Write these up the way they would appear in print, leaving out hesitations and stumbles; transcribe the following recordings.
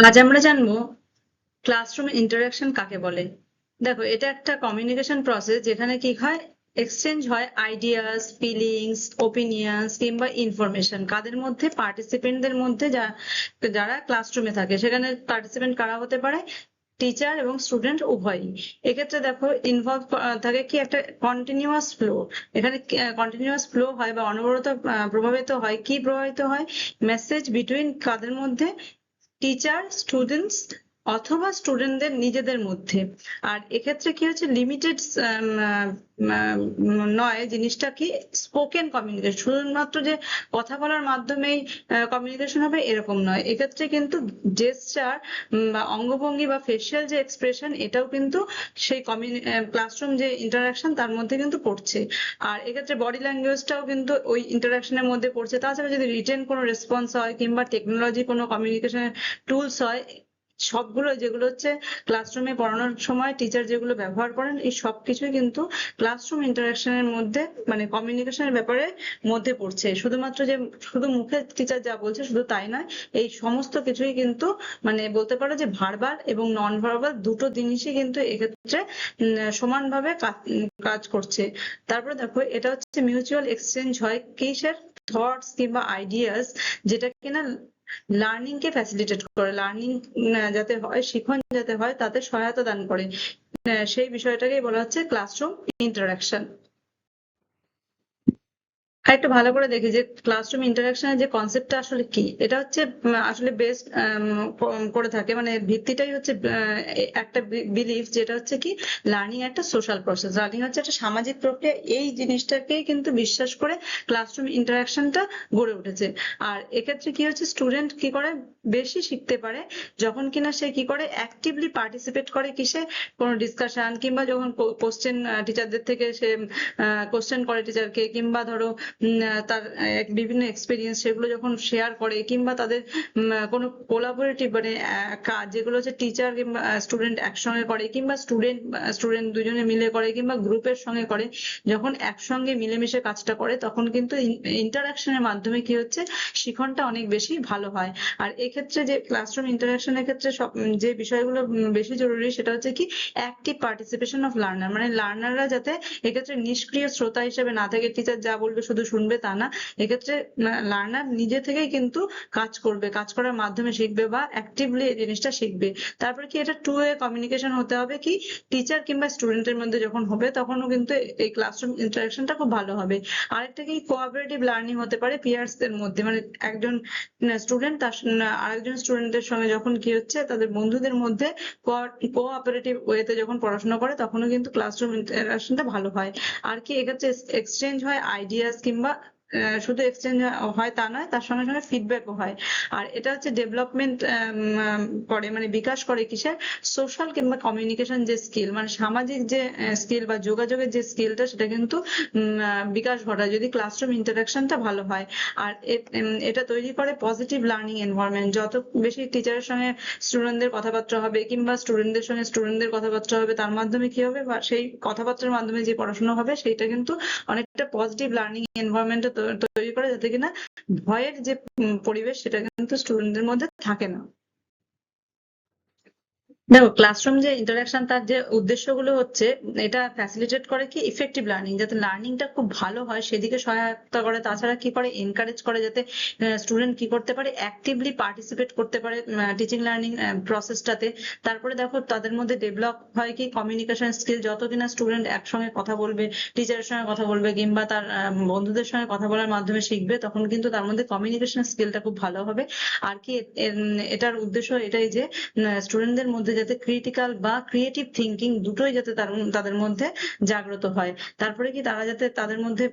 আজ আমরা জানবো ক্লাসরুম ইন্টারাকশন কাকে বলে। দেখো, এটা একটা কমিউনিকেশন প্রসেস যেখানে কি হয়, এক্সচেঞ্জ হয় আইডিয়াস, ফিলিংস, ওপিনিয়ন্স কিংবা ইনফরমেশন কাদের মধ্যে, পার্টিসিপেন্টদের মধ্যে, যারা ক্লাসরুমে থাকে। সেখানে পার্টিসিপেন্ট কারা হতে পারে, টিচার এবং স্টুডেন্ট উভয়ই। এক্ষেত্রে দেখো ইনভলভ থাকে কি একটা কন্টিনিউয়াস ফ্লো। এখানে কন্টিনিউয়াস ফ্লো হয় বা অনবরত প্রভাবিত হয়, কি প্রভাবিত হয়, মেসেজ বিটুইন কাদের মধ্যে, টিচার স্টুডেন্টস অথবা স্টুডেন্টদের নিজেদের মধ্যে। আর এক্ষেত্রে কি হচ্ছে, লিমিটেড নয়, জিনিসটা কি স্পোকেন কমিউনিকেশন, শুধুমাত্র যে কথা বলার মাধ্যমেই কমিউনিকেশন হবে এরকম নয়। এক্ষেত্রে কিন্তু জেস্টার বা অঙ্গভঙ্গি বা ফেসিয়াল যে এক্সপ্রেশন, এটাও কিন্তু সেই ক্লাসরুম যে ইন্টারাকশন তার মধ্যে কিন্তু পড়ছে। আর এক্ষেত্রে বডি ল্যাঙ্গুয়েজটাও কিন্তু ওই ইন্টারাকশনের মধ্যে পড়ছে। তাছাড়া যদি রিটেন কোনো রেসপন্স হয় কিংবা টেকনোলজি কোনো কমিউনিকেশনের টুলস হয়, সবগুলো যেগুলো হচ্ছে ক্লাসরুমে পড়ানোর সময় টিচার যেগুলো ব্যবহার করেন, এই সবকিছুই কিন্তু ক্লাসরুম ইন্টারাকশনের মধ্যে, মানে কমিউনিকেশনের ব্যাপারে মধ্যে পড়ছে। শুধুমাত্র যে শুধু মুখে টিচার যা বলছে শুধু তাই নয়, এই সমস্ত কিছুই কিন্তু মানে বলতে পারো যে ভার্বাল এবং নন ভার্বাল দুটো জিনিসই কিন্তু এক্ষেত্রে সমানভাবে কাজ করছে। তারপরে দেখো, এটা হচ্ছে মিউচুয়াল এক্সচেঞ্জ হয় কিসের, থটস কিংবা আইডিয়াস, যেটা কিনা লার্নিং কে ফ্যাসিলিটেট করে, লার্নিং যাতে হয়, শিখন যাতে হয়, তাতে সহায়তা দান করে। সেই বিষয়টাকেই বলা হচ্ছে ক্লাসরুম ইন্টারাকশন। একটু ভালো করে দেখি যে ক্লাসরুম ইন্টারাকশনের যে কনসেপ্টটা আসলে কি। এটা হচ্ছে আসলে বেস্ট করে থাকে, মানে ভিত্তিটাই হচ্ছে একটা বিলিফ, যেটা হচ্ছে কি লার্নিং একটা সোশ্যাল প্রসেস, লার্নিং হচ্ছে একটা সামাজিক প্রক্রিয়া। এই জিনিসটাকেই কিন্তু বিশ্বাস করে ক্লাসরুম ইন্টারাকশনটা গড়ে উঠেছে। আর এক্ষেত্রে কি হচ্ছে, স্টুডেন্ট কি করে বেশি শিখতে পারে যখন কিনা সে কি করে অ্যাক্টিভলি পার্টিসিপেট করে কিসে, কোনো ডিসকাশন কিংবা যখন কোশ্চেন টিচারদের থেকে সে কোশ্চেন করে টিচারকে, কিংবা ধরো তার বিভিন্ন এক্সপিরিয়েন্স সেগুলো যখন শেয়ার করে, কিংবা তাদের কোনো কোলাবোরেটিভ মানে কাজ যেগুলো হচ্ছে টিচার কিংবা স্টুডেন্ট একসঙ্গে করে, কিংবা স্টুডেন্ট দুজনে মিলে করে, কিংবা গ্রুপের সঙ্গে করে, যখন একসঙ্গে মিলেমিশে কাজটা করে তখন কিন্তু ইন্টারাকশনের মাধ্যমে কি হচ্ছে, শিখনটা অনেক বেশি ভালো হয়। আর এক্ষেত্রে যে ক্লাসরুম ইন্টারাকশনের ক্ষেত্রে সব যে বিষয়গুলো বেশি জরুরি, সেটা হচ্ছে কি অ্যাক্টিভ পার্টিসিপেশন অফ লার্নার, মানে লার্নাররা যাতে এক্ষেত্রে নিষ্ক্রিয় শ্রোতা হিসেবে না থাকে, টিচার যা বলবে শুধু শুনবে তা না। এক্ষেত্রে লার্নার নিজে থেকেই কিন্তু কাজ করবে, কাজ করার মাধ্যমে শিখবে বা অ্যাক্টিভলি এই জিনিসটা শিখবে। তারপরে কি এটা টু ওয়ে কমিউনিকেশন হতে হবে, কি টিচার কিংবা স্টুডেন্টের মধ্যে যখন হবে তখনও কিন্তু এই ক্লাসরুম ইন্টারাকশনটা খুব ভালো হবে। আরেকটা কি কোঅপারেটিভ লার্নিং হতে পারে পিয়ার্স দের মধ্যে, মানে একজন স্টুডেন্ট তার আরেকজন স্টুডেন্টের সঙ্গে যখন কি হচ্ছে, তাদের বন্ধুদের মধ্যে কোঅপারেটিভ ওয়েতে যখন পড়াশোনা করে তখনও কিন্তু ক্লাসরুম ইন্টারাকশনটা ভালো হয়। আর কি এক্ষেত্রে এক্সচেঞ্জ হয় আইডিয়াস, কিংবা শুধু এক্সচেঞ্জ হয় তা নয়, তার সঙ্গে সঙ্গে ফিডব্যাকও হয়। আর এটা হচ্ছে ডেভেলপমেন্ট করে, মানে বিকাশ করে কিসের, সোশ্যাল কিংবা কমিউনিকেশন যে স্কিল, মানে সামাজিক যে স্কিল বা যোগাযোগের যে স্কিলটা, সেটা কিন্তু বিকাশ ঘটায় যদি ক্লাসরুম ইন্টারাকশনটা ভালো হয়। আর এটা তৈরি করে পজিটিভ লার্নিং এনভায়রনমেন্ট। যত বেশি টিচারের সঙ্গে স্টুডেন্টদের কথাবার্তা হবে, কিংবা স্টুডেন্টদের সঙ্গে স্টুডেন্টদের কথাবার্তা হবে, তার মাধ্যমে কি হবে, বা সেই কথাবার্তার মাধ্যমে যে পড়াশোনা হবে সেটা কিন্তু অনেকটা পজিটিভ লার্নিং এনভায়রনমেন্ট তৈরি করে, যাতে কিনা ভয়ের যে পরিবেশ সেটা কিন্তু স্টুডেন্টদের মধ্যে থাকে না। দেখো, ক্লাসরুম যে ইন্টারাকশন তার যে উদ্দেশ্যগুলো হচ্ছে, এটা ফ্যাসিলিটেট করে কি ইফেক্টিভ লার্নিং, যাতে লার্নিংটা খুব ভালো হয় সেদিকে সহায়তা করে। তাছাড়া কি করে, এনকারেজ করে যাতে স্টুডেন্ট কি করতে পারে, অ্যাক্টিভলি পার্টিসিপেট করতে পারে টিচিং লার্নিং প্রসেসটাতে। তারপরে দেখো তাদের মধ্যে ডেভেলপ হয় কি কমিউনিকেশন স্কিল, যত কিনা স্টুডেন্ট একসঙ্গে কথা বলবে, টিচারের সঙ্গে কথা বলবে, কিংবা তার বন্ধুদের সঙ্গে কথা বলার মাধ্যমে শিখবে, তখন কিন্তু তার মধ্যে কমিউনিকেশন স্কিলটা খুব ভালো হবে। আর কি এটার উদ্দেশ্য এটাই যে স্টুডেন্টদের মধ্যে যাতে ক্রিটিক্যাল বা ক্রিয়েটিভ থিঙ্কিং দুটোই যাতে তাদের মধ্যে জাগ্রত হয়। তারপরে কি তারা যাতে তাদের মধ্যে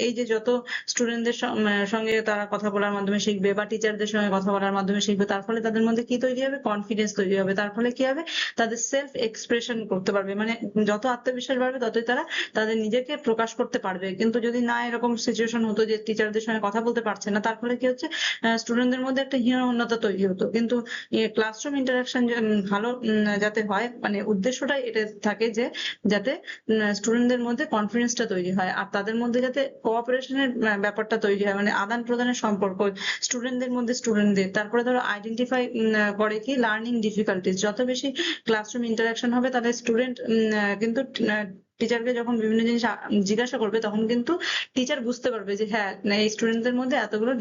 এই যে যত স্টুডেন্টদের সঙ্গে তারা কথা বলার মাধ্যমে শিখবে বা টিচারদের সঙ্গে কথা বলার মাধ্যমে শিখবে, তার ফলে তাদের মধ্যে কি তৈরি হবে, কনফিডেন্স তৈরি হবে। তার ফলে কি হবে, তাদের সেলফ এক্সপ্রেশন করতে পারবে, মানে যত আত্মবিশ্বাস বাড়বে ততই তারা তাদের নিজেকে প্রকাশ করতে পারবে। কিন্তু যদি না এরকম সিচুয়েশন হতো যে টিচারদের সঙ্গে কথা বলতে পারছে না, তার ফলে কি হচ্ছে, স্টুডেন্টদের মধ্যে একটা হীনমন্যতা তৈরি হতো। কিন্তু ক্লাসরুম ইন্টারাকশন ভালো যাতে হয়, মানে উদ্দেশ্যটাই এটা থাকে যে যাতে স্টুডেন্টদের মধ্যে কনফিডেন্সটা তৈরি হয় আর তাদের মধ্যে যাতে কোঅপারেশনের ব্যাপারটা তৈরি হয়, মানে আদান প্রদানের সম্পর্ক স্টুডেন্টদের মধ্যে স্টুডেন্টদের। তারপরে ধরো আইডেন্টিফাই করে কি লার্নিং ডিফিকাল্টিজ, যত বেশি ক্লাসরুম ইন্টারাকশন হবে তাহলে স্টুডেন্ট কিন্তু টিচারকে যখন বিভিন্ন জিনিস জিজ্ঞাসা করবে তখন কিন্তু টিচার বুঝতে পারবে যে হ্যাঁ এই স্টুডেন্টদের মধ্যে এতগুলো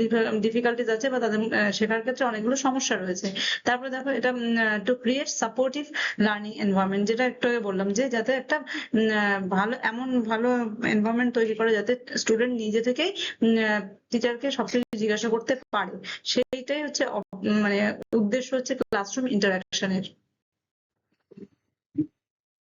ডিফিকাল্টিজ আছে বা তাদের শেখার ক্ষেত্রে অনেকগুলো সমস্যা রয়েছে। তারপরে দেখো এটা to create supportive learning environment, যেটা একটু আগে বললাম যে যাতে একটা ভালো এমন ভালো এনভায়রনমেন্ট তৈরি করে যাতে স্টুডেন্ট নিজে থেকেই টিচারকে সবকিছু জিজ্ঞাসা করতে পারে। সেইটাই হচ্ছে মানে উদ্দেশ্য হচ্ছে ক্লাসরুম ইন্টারাকশনের।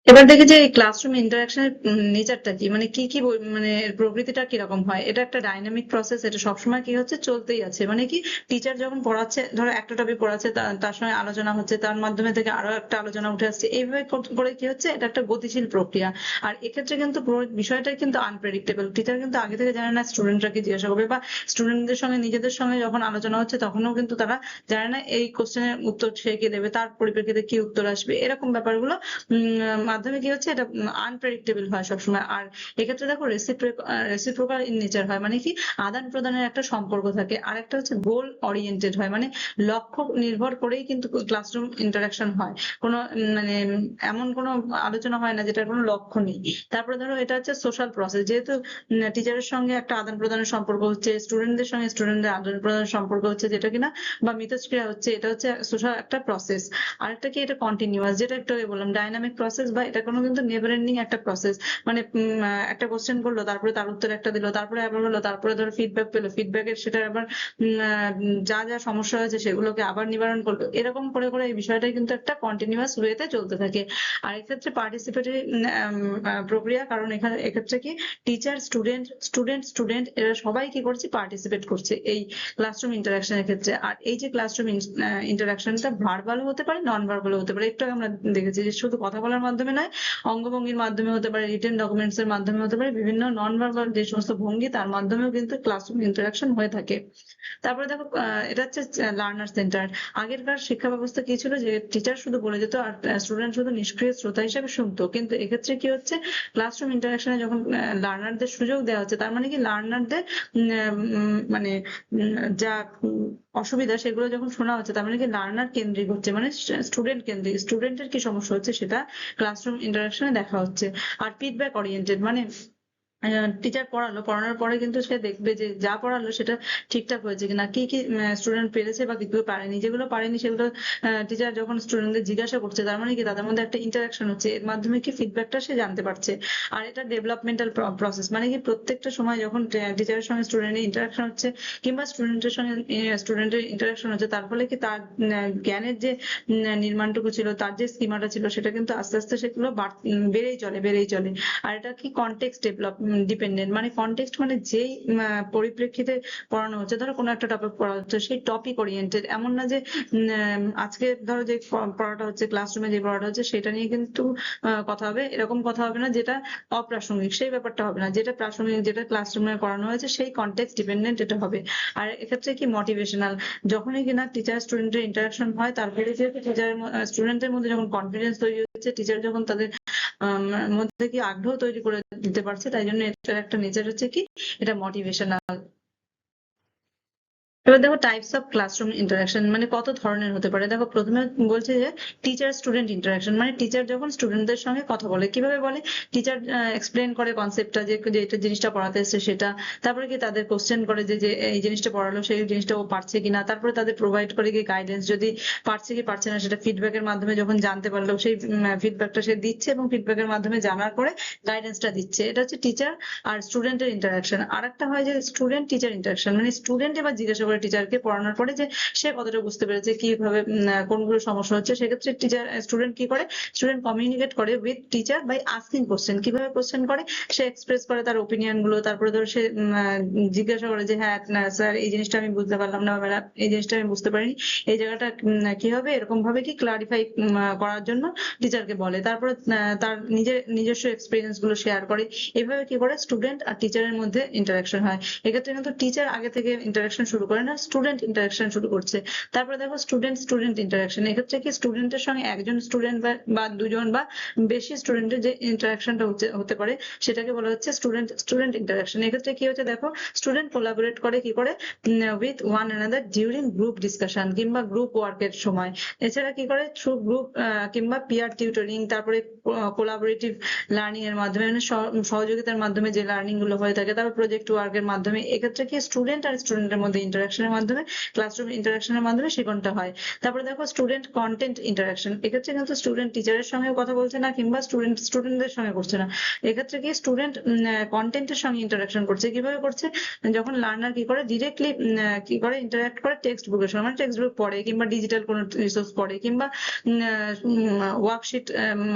এবার দেখি যে এই ক্লাসরুম ইন্টারাকশনের নেচারটা কি, মানে কি কি মানে এর প্রকৃতিটা কিরকম হয়। এটা একটা ডাইনামিক প্রসেস, এটা সবসময় কি হচ্ছে চলতেই আছে। মানে কি টিচার যখন পড়াচ্ছে, ধরো একটা টপিক পড়াচ্ছে তার সঙ্গে আলোচনা হচ্ছে, তার মাধ্যমে থেকে আরো একটা আলোচনা উঠে আসছে, এইভাবে করে কি হচ্ছে এটা একটা গতিশীল প্রক্রিয়া। আর এক্ষেত্রে কিন্তু পুরো বিষয়টাই কিন্তু আনপ্রেডিক্টেবল, টিচার কিন্তু আগে থেকে জানে না স্টুডেন্টরা কি জিজ্ঞাসা করবে, বা স্টুডেন্টদের সঙ্গে নিজেদের সঙ্গে যখন আলোচনা হচ্ছে তখনও কিন্তু তারা জানে না এই কোশ্চেনের উত্তর সে কি দেবে, তার পরিপ্রেক্ষিতে কি উত্তর আসবে, এরকম ব্যাপারগুলো মাধ্যমে কি হচ্ছে এটা আনপ্রেডিক্টেবল হয় সবসময়। আর এক্ষেত্রে দেখো রেসিপ্রোকাল ইন নেচার হয়, মানে কি আদান প্রদানের একটা সম্পর্ক থাকে। আর একটা হচ্ছে গোল ওরিয়েন্টেড হয়, মানে লক্ষ্য নির্ভর করেই কিন্তু ক্লাসরুম ইন্টারাকশন হয়। কোনো মানে এমন কোনো আলোচনা হয় না যেটার কোনো লক্ষ্য নেই। তারপরে ধরো এটা হচ্ছে সোশ্যাল প্রসেস, যেহেতু টিচারের সঙ্গে একটা আদান প্রদানের সম্পর্ক হচ্ছে, স্টুডেন্টদের সঙ্গে স্টুডেন্টদের আদান প্রদানের সম্পর্ক হচ্ছে, যেটা কিনা বা মিথস্ক্রিয়া হচ্ছে, এটা হচ্ছে সোশ্যাল একটা প্রসেস। আরেকটা কি এটা কন্টিনিউয়াস, যেটা একটু আগে বললাম ডাইনামিক প্রসেস, বা এটা কোনো কিন্তু নেভার এন্ডিং একটা প্রসেস। মানে একটা কোশ্চেন করলো, তারপরে তার উত্তর একটা দিল, তারপরে আবার হলো, তারপরে ধরো ফিডব্যাক পেলো, ফিডব্যাকের সেটা আবার যা যা সমস্যা হয়েছে সেগুলোকে আবার নিবারণ করলো, এরকম করে করে এই বিষয়টাই কিন্তু একটা কন্টিনিউয়াস ওয়েতে চলতে থাকে। আর এক্ষেত্রে পার্টিসিপেটরি প্রক্রিয়া, কারণ এখানে এক্ষেত্রে কি টিচার স্টুডেন্ট স্টুডেন্ট স্টুডেন্ট এরা সবাই কি করছে পার্টিসিপেট করছে এই ক্লাসরুম ইন্টারাকশনের ক্ষেত্রে। আর এই যে ক্লাসরুম ইন্টারাকশনটা ভার্বালও হতে পারে, নন ভার্বালও হতে পারে। একটু আগে আমরা দেখেছি যে শুধু কথা বলার মাধ্যমে নয়, অঙ্গভঙ্গির মাধ্যমে হতে পারে, রিটেন ডকুমেন্টস এর মাধ্যমে হতে পারে, বিভিন্ন নন ভার্বাল যে সমস্ত ভঙ্গি তার মাধ্যমেও কিন্তু ক্লাসরুম ইন্টারাকশন হয়ে থাকে। তারপরে দেখো এটা হচ্ছে লার্নার সেন্টার। আগেরকার শিক্ষা ব্যবস্থা কি ছিল যে টিচার শুধু বলে যেত আর স্টুডেন্ট শুধু নিষ্ক্রিয় শ্রোতা হিসেবে শুনতো, কিন্তু এক্ষেত্রে কি হচ্ছে ক্লাসরুম ইন্টারাকশনে যখন লার্নারদের সুযোগ দেওয়া হচ্ছে, তার মানে কি লার্নারদের মানে যা অসুবিধা সেগুলো যখন শোনা হচ্ছে, তার মানে কি লার্নার কেন্দ্রিক হচ্ছে, মানে স্টুডেন্ট কেন্দ্রিক, স্টুডেন্টের কি সমস্যা হচ্ছে সেটা ক্লাসরুম ইন্টারাকশনে দেখা হচ্ছে। আর ফিডব্যাক ওরিয়েন্টেড, মানে টিচার পড়ালো, পড়ানোর পরে কিন্তু সে দেখবে যে যা পড়ালো সেটা ঠিকঠাক হয়েছে কিনা, কি কি স্টুডেন্ট পেরেছে বা কিছু পারেনি, যেগুলো পারেনি সেগুলো টিচার যখন স্টুডেন্টদের জিজ্ঞাসা করছে, তার মানে কি তাদের মধ্যে একটা ইন্টারাকশন হচ্ছে, এর মাধ্যমে কি ফিডব্যাকটা সে জানতে পারছে। আর এটা ডেভেলপমেন্টাল প্রসেস, মানে কি প্রত্যেকটা সময় যখন টিচারের সঙ্গে স্টুডেন্টের ইন্টারাকশন হচ্ছে কিংবা স্টুডেন্টের সঙ্গে স্টুডেন্টের ইন্টারাকশন হচ্ছে, তার ফলে কি তার জ্ঞানের যে নির্মাণটুকু ছিল, তার যে স্কিমাটা ছিল, সেটা কিন্তু আস্তে আস্তে সেগুলো বেড়েই চলে বেড়েই চলে। আর এটা কি কনটেক্সট ডিপেন্ডেন্ট, মানে কনটেক্সট মানে যেই পরিপ্রেক্ষিতে পড়ানো হচ্ছে, ধরো কোনো একটা টপিক পড়া হচ্ছে সেই টপিক ওরিয়েন্টেড, এমন না যে আজকে ধরো যে পড়াটা হচ্ছে ক্লাসরুমে যে পড়াটা হচ্ছে সেটা নিয়ে কিন্তু কথা হবে, এরকম কথা হবে না, যেটা অপ্রাসঙ্গিক সেই ব্যাপারটা হবে না, যেটা প্রাসঙ্গিক যেটা ক্লাসরুমে পড়ানো হয়েছে সেই কনটেক্সট ডিপেন্ডেন্ট এটা হবে। আর এক্ষেত্রে কি মোটিভেশনাল, যখনই কিনা টিচার স্টুডেন্টের ইন্টারাকশন হয়, তারপরে যেহেতু টিচার স্টুডেন্টের মধ্যে যখন কনফিডেন্স তৈরি হচ্ছে, টিচার যখন তাদের মধ্যে কি আগ্রহ তৈরি করে দিতে পারছে, তাই জন্য এটার একটা নেচার হচ্ছে কি এটা মোটিভেশনাল। এবার দেখো টাইপস অফ ক্লাসরুম ইন্টারাকশন, মানে কত ধরনের হতে পারে। দেখো প্রথমে বলছে যে টিচার স্টুডেন্ট ইন্টারাকশন, মানে টিচার যখন স্টুডেন্টদের সঙ্গে কথা বলে, কিভাবে বলে, টিচার এক্সপ্লেন করে কনসেপ্টটা যে এটা জিনিসটা পড়াতে এসছে সেটা, তারপরে কি তাদের কোশ্চেন করে যে যে এই জিনিসটা পড়ালো সেই জিনিসটা ও পারছে কিনা, তারপরে তাদের প্রোভাইড করে কি গাইডেন্স, যদি পারছে কি পারছে না সেটা ফিডব্যাকের মাধ্যমে যখন জানতে পারলো সেই ফিডব্যাকটা সে দিচ্ছে এবং ফিডব্যাকের মাধ্যমে জানার পরে গাইডেন্সটা দিচ্ছে। এটা হচ্ছে টিচার আর স্টুডেন্টের ইন্টারাকশন। আর একটা হয় যে স্টুডেন্ট টিচার ইন্টারাকশন, মানে স্টুডেন্ট এবার জিজ্ঞাসা করে টিচারকে পড়ানোর পরে যে সে কতটা বুঝতে পেরেছে, কিভাবে কোনগুলো সমস্যা হচ্ছে, সেক্ষেত্রে টিচার স্টুডেন্ট কি করে, স্টুডেন্ট কমিউনিকেট করে with teacher by asking question. কিভাবে কোশ্চেন করে, সে এক্সপ্রেস করে তার ওপিনিয়ন গুলো, তারপরে ধরো সে জিজ্ঞাসা করে যে হ্যাঁ স্যার এই জিনিসটা আমি বুঝতে পারলাম না, ম্যাডাম এই জিনিসটা আমি বুঝতে পারিনি, এই জায়গাটা কি হবে, এরকম ভাবে কি ক্লারিফাই করার জন্য টিচারকে বলে। তারপরে তার নিজস্ব এক্সপিরিয়েন্স গুলো শেয়ার করে। এভাবে কি করে স্টুডেন্ট আর টিচারের মধ্যে ইন্টারাকশন হয়। এক্ষেত্রে কিন্তু টিচার আগে থেকে ইন্টারাকশন শুরু করে না, না স্টুডেন্ট ইন্টারাকশন শুরু করছে। তারপরে দেখো স্টুডেন্ট স্টুডেন্ট ইন্টারাকশন, এক্ষেত্রে কি স্টুডেন্টের সঙ্গে একজন স্টুডেন্ট বা দুজন বা বেশি স্টুডেন্টের যে ইন্টারাকশনটা হতে পারে সেটাকে বলা হচ্ছে স্টুডেন্ট স্টুডেন্ট ইন্টারাকশন। এক্ষেত্রে কি হচ্ছে দেখো স্টুডেন্ট কোলাবোরেট করে কি করে with one another during group discussion কিংবা গ্রুপ ওয়ার্কের সময়। এছাড়া কি করে থ্রু গ্রুপ কিংবা পিয়ার টিউটরিং, তারপরে কোলাবোরেটিভ লার্নিং এর মাধ্যমে মানে সহযোগিতার মাধ্যমে যে লার্নিং গুলো হয়ে থাকে, তারপর প্রজেক্ট ওয়ার্কের মাধ্যমে। এক্ষেত্রে কি স্টুডেন্ট আর স্টুডেন্টের মধ্যে ইন্টারাকশনের মাধ্যমে, ক্লাসরুম ইন্টারাকশনের মাধ্যমে শেখানোটা হয়। তারপরে দেখো স্টুডেন্ট কন্টেন্ট ইন্টারাকশন, এক্ষেত্রে কিন্তু স্টুডেন্ট টিচারের সঙ্গে কথা বলছে না কিংবা স্টুডেন্ট স্টুডেন্টদের সঙ্গে করছে না, এক্ষেত্রে কি স্টুডেন্ট কন্টেন্টের সঙ্গে ইন্টারাকশন করছে। কিভাবে করছে, যখন লার্নার কি করে ডিরেক্টলি কি করে ইন্টারাক্ট করে টেক্সট বুকের সঙ্গে, মানে টেক্সট বুক পড়ে কিংবা ডিজিটাল কোনো রিসোর্স পড়ে কিংবা ওয়ার্কশিট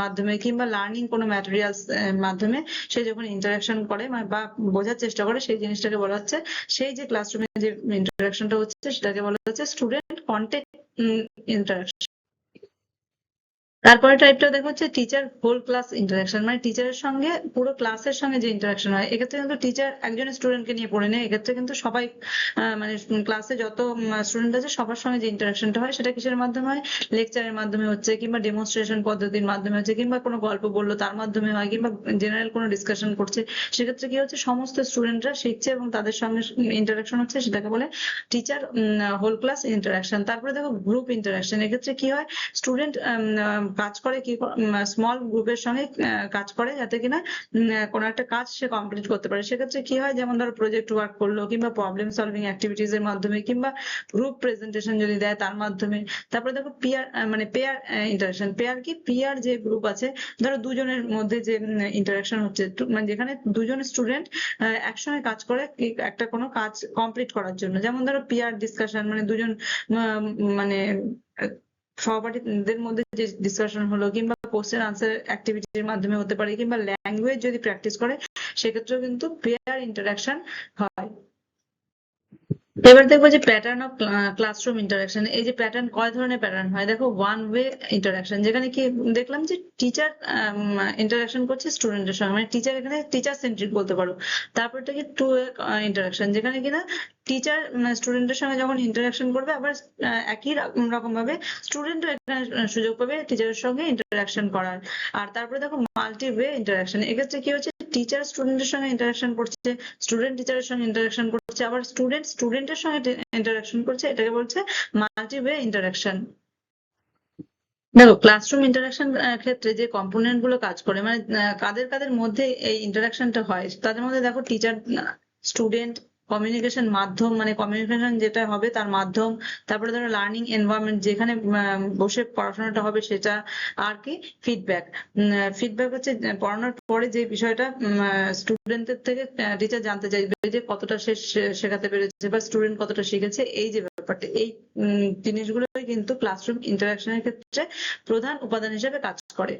মাধ্যমে কিংবা লার্নিং কোনো ম্যাটেরিয়ালস মাধ্যমে সে যখন ইন্টারাকশন করে বা বোঝার চেষ্টা করে, সেই জিনিসটাকে বলা হচ্ছে, সেই যে ক্লাসরুমে যে ইন্টারাকশনটা হচ্ছে সেটাকে বলা হচ্ছে স্টুডেন্ট কন্টেন্ট ইন্টারাকশন। তারপরে টাইপটা দেখো হচ্ছে টিচার হোল ক্লাস ইন্টারাকশন, মানে টিচারের সঙ্গে পুরো ক্লাসের সঙ্গে যে ইন্টারাকশন হয়। এক্ষেত্রে কিন্তু টিচার একজন স্টুডেন্টকে নিয়ে পড়ে নেয়, এক্ষেত্রে কিন্তু সবাই মানে ক্লাসে যত স্টুডেন্ট আছে সবার সঙ্গে যে ইন্টারাকশনটা হয় সেটা কিসের মাধ্যমে হয়, লেকচারের মাধ্যমে হচ্ছে কিংবা ডেমনস্ট্রেশন পদ্ধতির মাধ্যমে হচ্ছে কিংবা কোনো গল্প বললো তার মাধ্যমে হয় কিংবা জেনারেল কোনো ডিসকাশন করছে। সেক্ষেত্রে কি হচ্ছে সমস্ত স্টুডেন্টরা শিখছে এবং তাদের সঙ্গে ইন্টারাকশন হচ্ছে, সেটাকে বলে টিচার হোল ক্লাস ইন্টারাকশন। তারপরে দেখো গ্রুপ ইন্টারাকশন, এক্ষেত্রে কি হয় স্টুডেন্ট কাজ করে কি স্মল গ্রুপের সঙ্গে কাজ করে যাতে কিনা কোনো একটা কাজ সে কমপ্লিট করতে পারে। সেক্ষেত্রে কি হয়, যেমন ধরো প্রজেক্ট ওয়ার্ক করলো কিংবা প্রবলেম সলভিং অ্যাক্টিভিটিস এর মাধ্যমে কিংবা গ্রুপ প্রেজেন্টেশন যদি দেয় তার মাধ্যমে। তারপরে দেখো পিয়ার মানে পেয়ার ইন্টারাকশন, পেয়ার কি পিয়ার যে গ্রুপ আছে, ধরো দুজনের মধ্যে যে ইন্টারাকশন হচ্ছে, মানে যেখানে দুজন স্টুডেন্ট একসঙ্গে কাজ করে একটা কোনো কাজ কমপ্লিট করার জন্য। যেমন ধরো পিয়ার ডিসকাশন মানে দুজন মানে সহপাঠীদের মধ্যে যে ডিসকাশন হলো কিংবা কোশ্চেন আনসার অ্যাক্টিভিটির মাধ্যমে হতে পারে কিংবা ল্যাঙ্গুয়েজ যদি প্র্যাকটিস করে সেক্ষেত্রেও কিন্তু পেয়ার ইন্টারাকশন হয়। এবার দেখবো যে প্যাটার্ন অফ ক্লাসরুম ইন্টারাকশন। এই যে প্যাটার্ন, কয় ধরনের প্যাটার্ন হয় দেখো, ওয়ান ওয়ে ইন্টারাকশন, যেখানে কি দেখলাম যে টিচার ইন্টারাকশন করছে স্টুডেন্টের সঙ্গে, মানে টিচার এখানে টিচার সেন্ট্রিক বলতে পারো। তারপরটা কি টু ওয়ে ইন্টারাকশন, যেখানে কিনা টিচার স্টুডেন্টের সঙ্গে যখন ইন্টারাকশন করবে আবার একই রকম ভাবে স্টুডেন্টও এখানে সুযোগ পাবে টিচারের সঙ্গে ইন্টারাকশন করার। আর তারপরে দেখো মাল্টি ওয়ে ইন্টারাকশন, এক্ষেত্রে কি হচ্ছে টিচার স্টুডেন্টের সঙ্গে ইন্টারাকশন করছে, স্টুডেন্ট টিচারের সঙ্গে ইন্টারাকশন করছে, আবার স্টুডেন্ট স্টুডেন্টের সঙ্গে ইন্টারাকশন করছে, এটাকে বলছে মাল্টি ওয়ে ইন্টারাকশন। দেখো ক্লাসরুম ইন্টারাকশন ক্ষেত্রে যে কম্পোনেন্ট গুলো কাজ করে, মানে কাদের কাদের মধ্যে এই ইন্টারাকশনটা হয়, তাদের মধ্যে দেখো টিচার স্টুডেন্ট, কমিউনিকেশন মাধ্যম মানে কমিউনিকেশন যেটা হবে তার মাধ্যম, তারপরে ধরো লার্নিং এনভায়রনমেন্ট যেখানে বসে পড়াশোনাটা হবে সেটা, আর কি ফিডব্যাক। ফিডব্যাক হচ্ছে পড়ানোর পরে যে বিষয়টা স্টুডেন্টদের থেকে টিচার জানতে চাইবে যে কতটা সে শেখাতে পেরেছে বা স্টুডেন্ট কতটা শিখেছে, এই যে ব্যাপারটা, এই জিনিসগুলোই কিন্তু ক্লাসরুম ইন্টারাকশনের ক্ষেত্রে প্রধান উপাদান হিসেবে কাজ করে।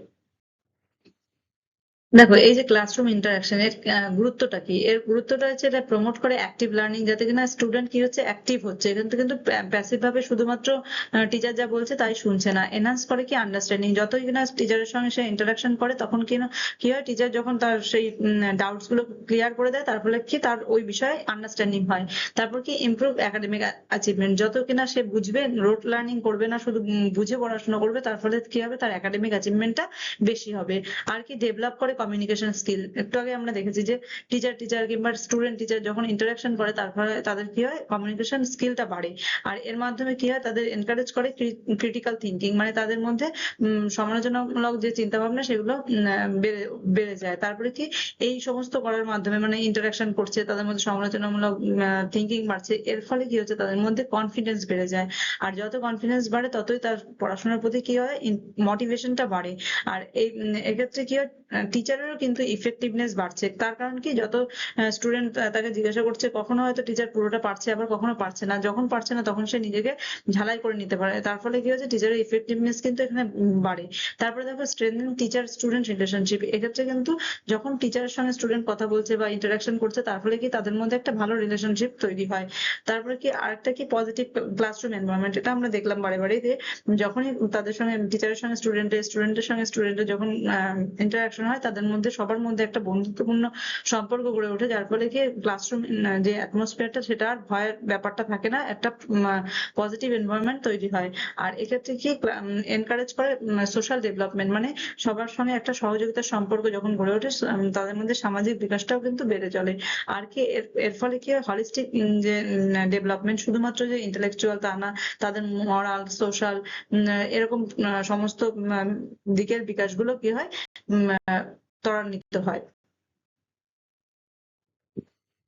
দেখো এই যে ক্লাসরুম ইন্টারাকশন এর গুরুত্বটা কি, এর গুরুত্বটা হচ্ছে এটা প্রমোট করে অ্যাক্টিভ লার্নিং, যাতে কিনা স্টুডেন্ট কি হচ্ছে অ্যাক্টিভ হচ্ছে, কিন্তু প্যাসিভ ভাবে শুধুমাত্র টিচার যা বলছে তাই শুনছে না। এনহান্স করে কি আন্ডারস্ট্যান্ডিং, যতই কিনা টিচারের সঙ্গে সে ইন্টারাকশন করে তখন কি হয় টিচার যখন তার সেই ডাউটস গুলো ক্লিয়ার করে দেয় তার ফলে কি তার ওই বিষয়ে আন্ডারস্ট্যান্ডিং হয়। তারপর কি ইমপ্রুভ একাডেমিক অ্যাচিভমেন্ট, যত কিনা সে বুঝবে, রোট লার্নিং করবে না, শুধু বুঝে পড়াশোনা করবে, তার ফলে কি হবে তার একাডেমিক অ্যাচিভমেন্টটা বেশি হবে। আর কি ডেভেলপ করে কমিউনিকেশন স্কিল, একটু আগে আমরা দেখেছি যে টিচার টিচার কিংবা স্টুডেন্ট টিচার যখন ইন্টারাকশন করে তারপরে তাদের কি হয় কমিউনিকেশন স্কিলটা বাড়ে। আর এর মাধ্যমে কি হয় তাদের এনকারেজ করে ক্রিটিক্যাল থিঙ্কিং, মানে তাদের মধ্যে সমালোচনামূলক যে চিন্তা ভাবনা সেগুলো বেড়ে যায়। তারপরে কি এই সমস্ত করার মাধ্যমে মানে ইন্টারাকশন করছে তাদের মধ্যে সমালোচনামূলক থিঙ্কিং বাড়ছে, এর ফলে কি হচ্ছে তাদের মধ্যে কনফিডেন্স বেড়ে যায়। আর যত কনফিডেন্স বাড়ে ততই তার পড়াশোনার প্রতি কি হয় মোটিভেশনটা বাড়ে। আর এই এক্ষেত্রে কি হয় টিচারেরও কিন্তু ইফেক্টিভনেস বাড়ছে, তার কারণ কি যত স্টুডেন্ট তাকে জিজ্ঞাসা করছে, কখনো হয়তো টিচার পুরোটা পারছে আবার কখনো পারছে না, যখন পারছে না তখন সে নিজেকে ঝালাই করে নিতে পারে, তার ফলে কি হচ্ছে টিচারের ইফেক্টিভনেস কিন্তু এখানে বাড়ে। তারপরে দেখো স্ট্রেংথেন টিচার স্টুডেন্ট রিলেশনশিপ, এক্ষেত্রে কিন্তু যখন টিচারের সঙ্গে স্টুডেন্ট কথা বলছে বা ইন্টারাকশন করছে তার ফলে কি তাদের মধ্যে একটা ভালো রিলেশনশিপ তৈরি হয়। তারপরে কি আরেকটা কি পজিটিভ ক্লাসরুম এনভায়রনমেন্ট, এটা আমরা দেখলাম বারে বারে যে যখনই তাদের সঙ্গে টিচারের সঙ্গে স্টুডেন্টের সঙ্গে স্টুডেন্টের যখন ইন্টারাকশন ইন্টারাকশন হয় তাদের মধ্যে সবার মধ্যে একটা বন্ধুত্বপূর্ণ সম্পর্ক গড়ে ওঠে, যার ফলে কি ক্লাসরুম যে অ্যাটমসফিয়ারটা সেটা আর ভয়ের ব্যাপারটা থাকে না, একটা পজিটিভ এনভায়রনমেন্ট তৈরি হয়। আর এক্ষেত্রে কি এনকারেজ করে সোশ্যাল ডেভেলপমেন্ট, মানে সবার সঙ্গে একটা সহযোগিতার সম্পর্ক যখন গড়ে ওঠে তাদের মধ্যে সামাজিক বিকাশটাও কিন্তু বেড়ে চলে। আর কি এর ফলে কি হলিস্টিক যে ডেভেলপমেন্ট, শুধুমাত্র যে ইন্টেলেকচুয়াল তা না, তাদের মরাল, সোশ্যাল এরকম সমস্ত দিকের বিকাশগুলো কি হয় ত্বরান্বিত হয়।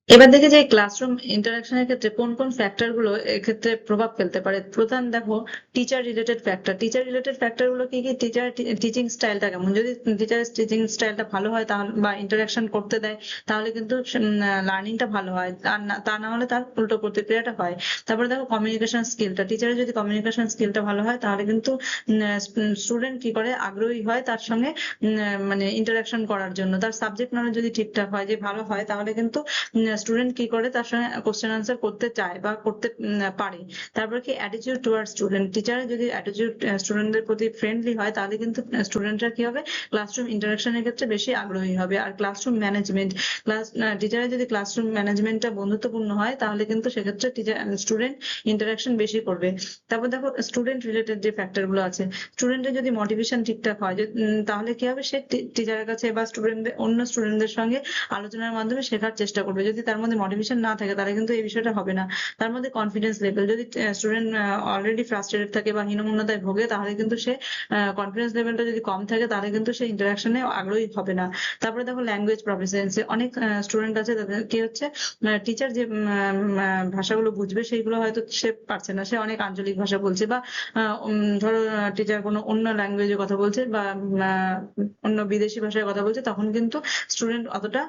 এবার দেখে যে ক্লাসরুম ইন্টারাকশনের ক্ষেত্রে কোন কোন ফ্যাক্টর গুলো এক্ষেত্রে প্রভাব ফেলতে পারে। প্রধান দেখো teacher related factor. Teacher related factor গুলো কি কি, টিচার টিচিং স্টাইলটা কেমন, যদি টিচারের টিচিং স্টাইলটা ভালো হয় তাহলে বা ইন্টারাকশন করতে দেয় তাহলে কিন্তু লার্নিংটা ভালো হয়, আর তা না হলে তার উল্টো প্রতিক্রিয়াটা হয়। তারপরে দেখো কমিউনিকেশন স্কিলটা, টিচারের যদি কমিউনিকেশন স্কিলটা ভালো হয় তাহলে কিন্তু স্টুডেন্ট কি করে আগ্রহী হয় তার সঙ্গে মানে ইন্টারাকশন করার জন্য। তার সাবজেক্ট নলেজ যদি ঠিকঠাক হয়, যে ভালো হয়, তাহলে কিন্তু স্টুডেন্ট কি করে তার সঙ্গে কোশ্চেন আনসার করতে চায় বা করতে পারে। তারপর কি অ্যাটিটিউড টুয়ার্ডস স্টুডেন্ট, টিচারের যদি অ্যাটিটিউড স্টুডেন্টদের প্রতি ফ্রেন্ডলি হয় তাহলে কিন্তু স্টুডেন্টরা কি হবে ক্লাসরুম ইন্টারাকশনের ক্ষেত্রে বেশি আগ্রহী হবে। আর ক্লাসরুম ম্যানেজমেন্ট, টিচারের যদি ক্লাসরুম ম্যানেজমেন্টটা বন্ধুত্বপূর্ণ হয় তাহলে কিন্তু সেক্ষেত্রে টিচার স্টুডেন্ট ইন্টারাকশন বেশি করবে। তারপর দেখো স্টুডেন্ট রিলেটেড যে ফ্যাক্টর গুলো আছে, স্টুডেন্টের যদি মোটিভেশন ঠিকঠাক হয় তাহলে কি হবে, সে টিচারের কাছে বা অন্য স্টুডেন্টদের সঙ্গে আলোচনার মাধ্যমে শেখার চেষ্টা করবে। যদি তার মধ্যে মোটিভেশন না থাকে তাহলে কিন্তু এই বিষয়টা হবে না। তার মধ্যে কনফিডেন্স লেভেল, যদি স্টুডেন্ট অলরেডি ফ্রাস্ট্রেটেড থাকে বা হীনমন্যতায় ভোগে তাহলে কিন্তু সে কনফিডেন্স লেভেলটা যদি কম থাকে তাহলে কিন্তু সে ইন্টারাকশনে আগ্রহী হবে না। তারপরে দেখো ল্যাঙ্গুয়েজ প্রফিসিয়েন্সি, অনেক স্টুডেন্ট আছে তাদের কি হচ্ছে টিচার যে ভাষাগুলো বুঝবে সেইগুলো হয়তো সে পারছে না, সে অনেক আঞ্চলিক ভাষা বলছে বা ধরো টিচার কোনো অন্য ল্যাঙ্গুয়েজে কথা বলছে বা অন্য বিদেশি ভাষায় কথা বলছে, তখন কিন্তু স্টুডেন্ট অতটা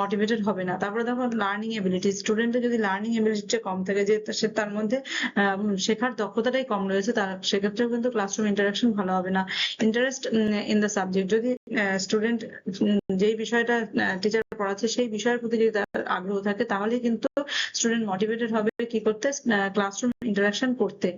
মোটিভেটেড হবে না। তারপরে দেখো লার্নিং এবিলিটি, স্টুডেন্টের যদি লার্নিং এবিলিটিটা কম থাকে, যে সে তার মধ্যে শেখার দক্ষতাটাই কম রয়েছে, তার সেক্ষেত্রেও কিন্তু ক্লাসরুম ইন্টারাকশন ভালো হবে না। ইন্টারেস্ট ইন দ্য সাবজেক্ট, যদি স্টুডেন্ট যেই বিষয়টা টিচার পড়াচ্ছে সেই বিষয়ের প্রতি যদি তার আগ্রহ থাকে তাহলেই কিন্তু স্টুডেন্ট মোটিভেটেড হবে কি করতে, ক্লাসরুম ইন্টারাকশন করতে।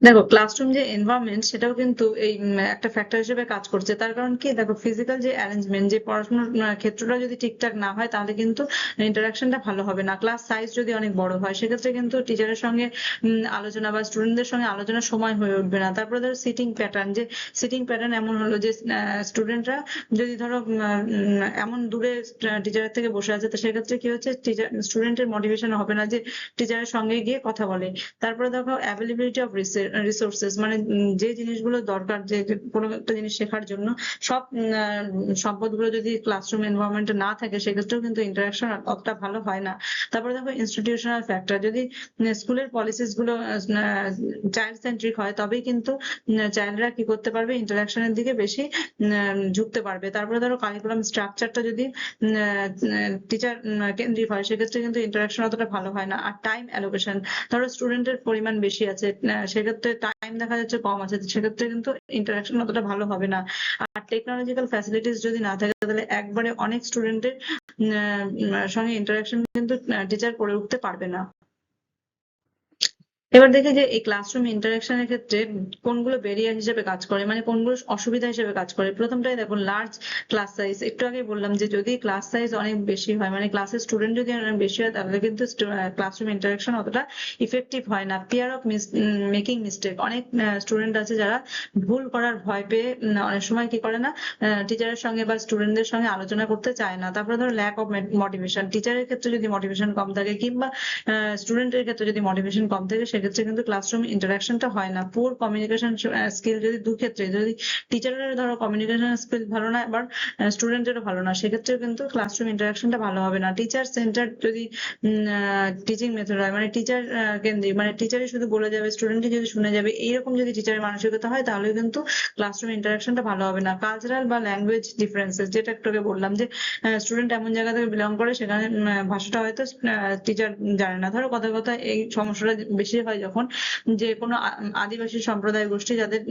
দেখো ক্লাসরুম যে এনভায়রনমেন্ট সেটাও কিন্তু এই একটা ফ্যাক্টর হিসেবে কাজ করছে। তার কারণ কি, দেখো ফিজিক্যাল যে অ্যারেঞ্জমেন্ট, যে পড়াশোনার ক্ষেত্রটা যদি ঠিকঠাক না হয় তাহলে কিন্তু ইন্টারাকশনটা ভালো হবে না। ক্লাস সাইজ যদি অনেক বড় হয় সেক্ষেত্রে কিন্তু টিচারের সঙ্গে আলোচনা বা স্টুডেন্টদের সঙ্গে আলোচনার সময় হয়ে উঠবে না। তারপরে ধরো সিটিং প্যাটার্ন, যে সিটিং প্যাটার্ন এমন হলো যে স্টুডেন্টরা যদি ধরো এমন দূরে টিচারের থেকে বসে আছে, তো সেক্ষেত্রে কি হচ্ছে টিচার স্টুডেন্টের মোটিভেশন হবে না যে টিচারের সঙ্গে গিয়ে কথা বলে। তারপরে দেখো অ্যাভেলেবিলিটি অফ রিসোর্সেস, মানে যে জিনিসগুলো দরকার, যে কোনো একটা জিনিস শেখার জন্য সব সম্পদগুলো যদি ক্লাসরুম এনভায়রনমেন্টে না থাকে সেক্ষেত্রেও কিন্তু ইন্টারাকশন অতটা ভালো হয় না। তারপরে দেখো ইনস্টিটিউশনাল ফ্যাক্টর, যদি স্কুলের পলিসিস গুলো চাইল্ড সেন্ট্রিক হয় তবেই কিন্তু চাইল্ডরা কি করতে পারবে, ইন্টারাকশনের দিকে বেশি ঝুঁকতে পারবে। তারপরে ধরো কারিকুলাম স্ট্রাকচারটা যদি টিচার কেন্দ্রিক হয় সেক্ষেত্রে কিন্তু ইন্টারাকশন অতটা ভালো হয় না। আর টাইম অ্যালোকেশন, ধরো স্টুডেন্টের পরিমাণ বেশি আছে সেক্ষেত্রে টাইম দেখা যাচ্ছে কম আছে, সেক্ষেত্রে কিন্তু ইন্টারাকশন অতটা ভালো হবে না। আর টেকনোলজিক্যাল ফ্যাসিলিটিস যদি না থাকে তাহলে একবারে অনেক স্টুডেন্টের সঙ্গে ইন্টারাকশন কিন্তু টিচার করে উঠতে পারবে না। এবার দেখি যে এই ক্লাসরুম ইন্টারাকশনের ক্ষেত্রে কোনগুলো ব্যারিয়ার হিসেবে কাজ করে, মানে কোনগুলো অসুবিধা হিসেবে কাজ করে। প্রথমটাই দেখো লার্জ ক্লাস সাইজ। একটু আগে বললাম যে যদি ক্লাস সাইজ অনেক বেশি হয়, মানে ক্লাসের স্টুডেন্ট যদি অনেক বেশি হয় তাহলে কিন্তু ক্লাসরুম ইন্টারাকশন অতটা ইফেক্টিভ হয় না। ফিয়ার অফ মেকিং মিস্টেক, অনেক স্টুডেন্ট আছে যারা ভুল করার ভয় পেয়ে অনেক সময় কি করে না টিচারের সঙ্গে বা স্টুডেন্টদের সঙ্গে আলোচনা করতে চায় না। তারপরে ধরো ল্যাক অফ মোটিভেশন, টিচারের ক্ষেত্রে যদি মোটিভেশন কম থাকে কিংবা স্টুডেন্টের ক্ষেত্রে যদি মোটিভেশন কম থাকে সেক্ষেত্রে কিন্তু ক্লাসরুম ইন্টারাকশনটা হয় না। পুয়ার কমিউনিকেশন স্কিল, যদি দুক্ষেত্রে, যদি টিচারের ধরো কমিউনিকেশন স্কিল ভালো না আবার স্টুডেন্টেরও ভালো না, সেক্ষেত্রে কিন্তু ক্লাসরুম ইন্টারাকশনটা ভালো হবে না। টিচার সেন্টার যদি টিচিং মেথড হয়, মানে টিচার কেন্দ্রিক, মানে টিচারই শুধু বলে যাবে স্টুডেন্টই যদি শুনে যাবে, এইরকম যদি টিচারের মানসিকতা হয় তাহলে কিন্তু ক্লাসরুম ইন্টারাকশনটা ভালো হবে না। কালচারাল বা ল্যাঙ্গুয়েজ ডিফারেন্সেস, যেটা একটু আগে বললাম যে স্টুডেন্ট এমন জায়গা থেকে বিলং করে সেখানে ভাষাটা হয়তো টিচার জানে না, ধরো কথা কথা এই সমস্যাটা বেশি হয় যখন, যে কোনো আদিবাসী সম্প্রদায় গোষ্ঠী যাদের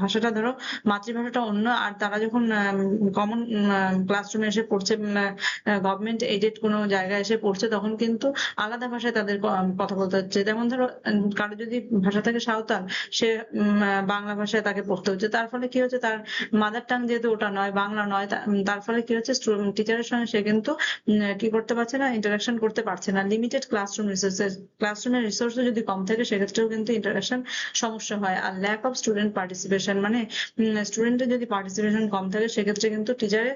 ভাষাটা ধরো মাতৃভাষাটা অন্য, আর তারা যখন কমন ক্লাসরুমে এসে পড়ছে, গভর্নমেন্ট এডেড কোনো জায়গায় এসে পড়ছে, তখন কিন্তু আলাদা ভাষায় তাদের কথা বলতে হচ্ছে। যেমন ধরো কারো যদি ভাষা থাকে সাঁওতাল, সে বাংলা ভাষায় তাকে পড়তে হচ্ছে। তার ফলে কি হচ্ছে, তার মাদার টাং যেহেতু ওটা নয়, বাংলা নয়, তার ফলে কি হচ্ছে, টিচারের সঙ্গে সে কিন্তু কি করতে পারছে না, ইন্টারাকশন করতে পারছে না। লিমিটেড ক্লাসরুম রিসোর্সেস, ক্লাসরুমের রিসোর্সও যদি কম থাকে সেক্ষেত্রেও কিন্তু ইন্টারাকশন সমস্যা হয়। আর ল্যাক অফ স্টুডেন্ট পার্টিসিপেশন, মানে স্টুডেন্টের যদি পার্টিসিপেশন কম থাকে সেক্ষেত্রে কিন্তু টিচারের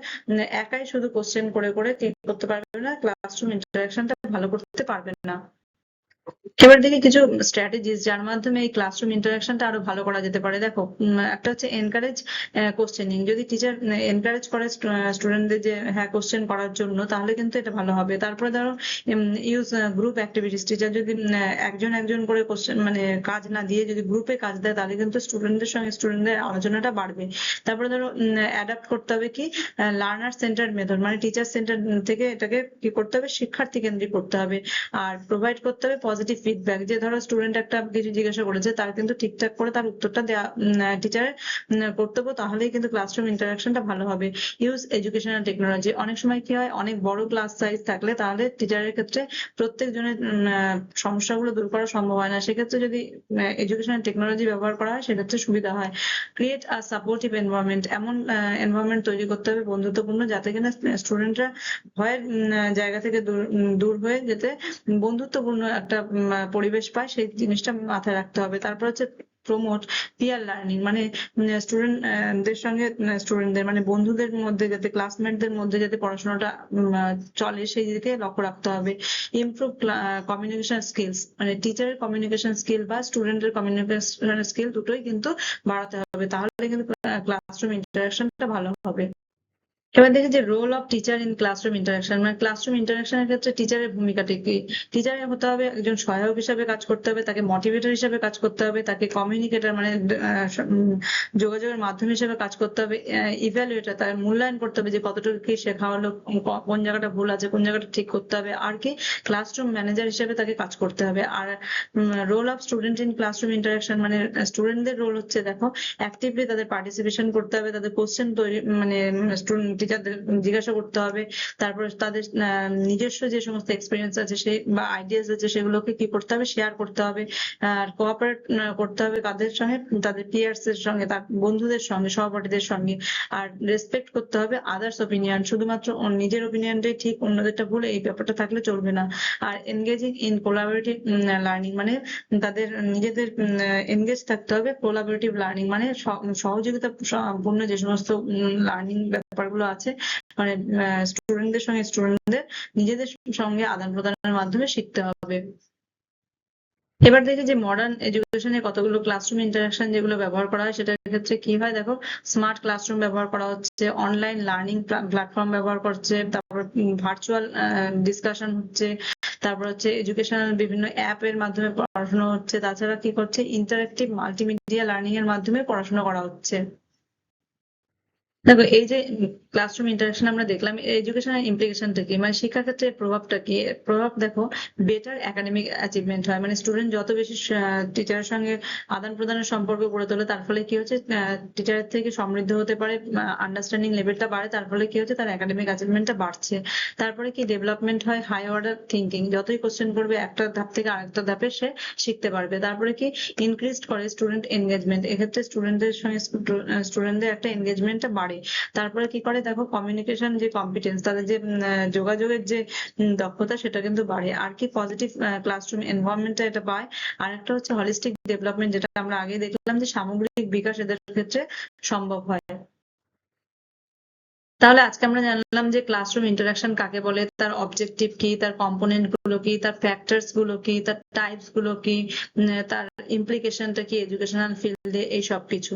একাই শুধু কোশ্চেন করে করে কি করতে পারবে না, ক্লাসরুম ইন্টারাকশনটা ভালো করতে পারবে না। এবার দেখি কিছু স্ট্র্যাটেজিস যার মাধ্যমে এই ক্লাসরুম ইন্টারাকশনটা আরো ভালো করা যেতে পারে। দেখো, একটা হচ্ছে এনকারেজ কোশ্চেনিং। যদি টিচার এনকারেজ করে স্টুডেন্টদের যে হ্যাঁ কোশ্চেন করার জন্য, তাহলে কিন্তু এটা ভালো হবে। তারপরে ধরো ইউজ গ্রুপ অ্যাক্টিভিটিস। টিচার যদি একজন একজন করে কোশ্চেন মানে কাজ না দিয়ে যদি গ্রুপে কাজ দেয়, তাহলে কিন্তু স্টুডেন্টদের সঙ্গে স্টুডেন্টদের আলোচনাটা বাড়বে। তারপরে ধরো অ্যাডাপ্ট করতে হবে কি লার্নার সেন্টার্ড মেথড, মানে টিচার সেন্টার থেকে এটাকে কি করতে হবে, শিক্ষার্থী কেন্দ্রিক করতে হবে। আর প্রোভাইড করতে হবে পজিটিভ ফিডব্যাক, যে ধরো স্টুডেন্ট একটা কিছু জিজ্ঞাসা করেছে, তার কিন্তু ঠিকঠাক করে তার উত্তরটা দেওয়া টিচারের কর্তব্য, তাহলেই কিন্তু ক্লাসরুম ইন্টারাকশনটা ভালো হবে। Use educational technology. অনেক সময় কি হয়, অনেক বড় ক্লাস সাইজ থাকলে তাহলে টিচারের ক্ষেত্রে প্রত্যেকজনের সমস্যাগুলো দূর করা সম্ভব হয় না। সেক্ষেত্রে যদি এডুকেশনাল টেকনোলজি ব্যবহার করা হয় সেক্ষেত্রে সুবিধা হয়। Create a supportive environment. এমন এনভায়রনমেন্ট তৈরি করতে হবে বন্ধুত্বপূর্ণ, যাতে কিনা স্টুডেন্টরা ভয়ের জায়গা থেকে দূর হয়ে যেতে বন্ধুত্বপূর্ণ একটা পরিবেশ পায়, সেই জিনিসটা মাথায় রাখতে হবে। তারপর হচ্ছে প্রমোট পিয়ার লার্নিং, মানে স্টুডেন্টদের সঙ্গে স্টুডেন্টদের মানে বন্ধুদের মধ্যে যাতে, ক্লাসমেটদের মধ্যে যাতে পড়াশোনাটা চলে, সেই দিকে লক্ষ্য রাখতে হবে। ইমপ্রুভ কমিউনিকেশন স্কিলস, মানে টিচারের কমিউনিকেশন স্কিল বা স্টুডেন্টের কমিউনিকেশন স্কিল দুটোই কিন্তু বাড়াতে হবে, তাহলে কিন্তু ক্লাসরুম ইন্টারাকশনটা ভালো হবে। এবার দেখি যে role of teacher in classroom interaction, মানে ক্লাসরুম ইন্টারাকশনের ক্ষেত্রে টিচারের ভূমিকাটা কি। টিচারের হতে হবে একজন সহায়ক হিসাবে কাজ করতে হবে, তাকে মোটিভেটর হিসাবে কাজ করতে হবে, তাকে কমিউনিকেটর মানে যোগাযোগের মাধ্যম হিসেবে কাজ করতে হবে, ইভ্যালুয়েটর, তার মূল্যায়ন করতে হবে যে কতটুকু কি শেখা হলো, কোন জায়গাটা ভুল আছে, কোন জায়গাটা ঠিক করতে হবে। আর কি ক্লাসরুম ম্যানেজার হিসেবে তাকে কাজ করতে হবে। আর role of student in classroom interaction, মানে স্টুডেন্টদের রোল হচ্ছে দেখো অ্যাক্টিভলি তাদের পার্টিসিপেশন করতে হবে, তাদের কোশ্চেন তৈরি মানে টিচারদের জিজ্ঞাসা করতে হবে। তারপর তাদের নিজস্ব যে সমস্ত এক্সপিরিয়েন্স আছে সেই বা আইডিয়াস আছে সেগুলোকে কি করতে হবে, শেয়ার করতে হবে। আর কোঅপারেট করতে হবে কাদের সঙ্গে, তাদের পিয়ার্স এর সঙ্গে, তার বন্ধুদের সঙ্গে, সহপাঠীদের সঙ্গে। আর রেসপেক্ট করতে হবে আদার্স ওপিনিয়ন, শুধুমাত্র নিজের ওপিনিয়নটাই ঠিক অন্যদেরটা ভুল এই ব্যাপারটা থাকলে চলবে না। আর এনগেজিং ইন কোলাবোরেটিভ লার্নিং, মানে তাদের নিজেদের এনগেজ থাকতে হবে। কোলাবোরেটিভ লার্নিং মানে সহযোগিতা পূর্ণ যে সমস্ত লার্নিং ব্যাপারগুলো আছে, মানে স্টুডেন্টদের সঙ্গে স্টুডেন্টদের নিজেদের সঙ্গে আদান প্রদানের মাধ্যমে শিখতে হবে। এবার দেখি যে মডার্ন এডুকেশনে কতগুলো ক্লাসরুম ইন্টারাকশন যেগুলো ব্যবহার করা হয় সেটার ক্ষেত্রে কি হয়। দেখো, স্মার্ট ক্লাসরুম ব্যবহার করা হচ্ছে, অনলাইন লার্নিং প্ল্যাটফর্ম ব্যবহার করছে, তারপর ভার্চুয়াল ডিসকাশন হচ্ছে, তারপর হচ্ছে এডুকেশনাল বিভিন্ন অ্যাপ এর মাধ্যমে পড়াশোনা হচ্ছে। তাছাড়া কি করছে, ইন্টারেক্টিভ মাল্টিমিডিয়া লার্নিং এর মাধ্যমে পড়াশোনা করা হচ্ছে। দেখো, এই যে ক্লাসরুম ইন্টারাকশন আমরা দেখলাম, এডুকেশনাল ইমপ্লিকেশনটা কি, মানে শিক্ষার ক্ষেত্রে প্রভাবটা কি। প্রভাব দেখো, বেটার একাডেমিক অ্যাচিভমেন্ট হয়, মানে স্টুডেন্ট যত বেশি টিচারের সঙ্গে আদান প্রদানের সম্পর্ক গড়ে তোলে, তার ফলে কি হচ্ছে, টিচারের থেকে সমৃদ্ধ হতে পারে, আন্ডারস্ট্যান্ডিং লেভেলটা বাড়ে, তার ফলে কি হচ্ছে, তার একাডেমিক অ্যাচিভমেন্টটা বাড়ছে। তারপরে কি ডেভেলপমেন্ট হয় হাই অর্ডার থিঙ্কিং, যতই কোশ্চেন করবে একটা ধাপ থেকে আরেকটা ধাপে সে শিখতে পারবে। তারপরে কি ইনক্রিজড করে স্টুডেন্ট এনগেজমেন্ট, এক্ষেত্রে স্টুডেন্টদের সঙ্গে স্টুডেন্টদের একটা এনগেজমেন্টটা বাড়ে। তারপরে কি করে, দেখো কমিউনিকেশন যে কম্পিটেন্স, তাদের যে যোগাযোগের যে দক্ষতা, সেটা কিন্তু বাড়ে। আর কি পজিটিভ ক্লাসরুম এনভায়রনমেন্টটা এটা পায়। আর একটা হচ্ছে হলিস্টিক ডেভেলপমেন্ট, যেটা আমরা আগে দেখলাম যে সামগ্রিক বিকাশ এদের ক্ষেত্রে সম্ভব হয়। তাহলে আজকে আমরা জানলাম যে ক্লাসরুম ইন্টারাকশন কাকে বলে, তার অবজেক্টিভ কি, তার কম্পোনেন্ট গুলো কি, তার ফ্যাক্টরস গুলো কি, তার টাইপস গুলো কি, তার ইমপ্লিকেশনটা কি এডুকেশনাল ফিল্ডে, এই সব কিছু।